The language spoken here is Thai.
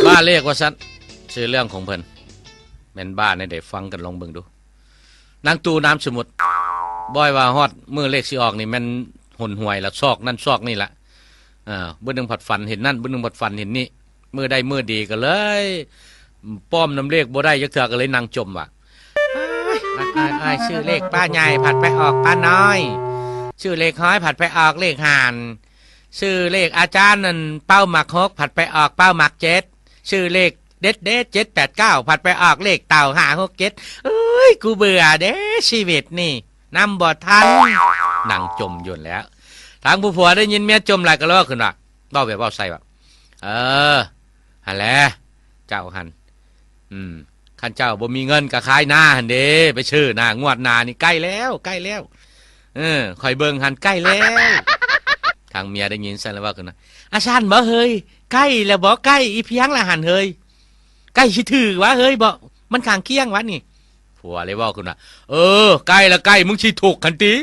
บ้าเลขว่าซัดชื่อเรื่องของเพิ่นแม่นบ้าในได้ฟังกันลองเบิ่งดูนางตูน้ำสมุทรบ่อยว่าฮอดมือเลขสิออกนี่แม่นหุ่นห่วยละซอกนั่นซอกนี่ละมื้อนึงผัดฟันเห็นนั่นมื้อนึงผัดฟันเห็นนี่มือได้มือดีก็เลยป้อมน้ำเลขบ่ได้ยักเถื่อก็เลยนางจมว่ะอ้ายชื่อเลขป้าใหญ่ผัดไปออกป้าน้อยชื่อเลขห้อยผัดไปออกเลขห่านชื่อเลขอาจารย์นั่นเป้าหมัก6ผัดไปออกเป้าหมัก7ชื่อเลขเด็ด789ผัดไปออกเลขเต่า567เอ้ยกูเบื่อเด้ชีวิตนี่นำบ่ทันนางจมอยู่แล้วทางผู้ผัวได้ยินเมียจมหลายก็ล้อขึ้นว่าเบ้าแบบเบ้าใส่ว่าหันแหละเจ้าหันขันเจ้าบ่มีเงินก็ขายหน้าหันเด้ไปชื่อหน้างวดหน้านี่ใกล้แล้วคอยเบิ่งหันใกล้แล้วทางเมียได้ยินสั่นแล้วว่าขึ้นนะอาชานบ่เฮ้ยใกล้แล้วบ่ใกล้อีเพียงละหันเฮ้ยใกล้สิถือวะเฮ้ยบ่มันข้างเคียงวะนี่ผัวเลยว่าขึ้นนะใกล้ละใกล้มึงสิถูกคันติ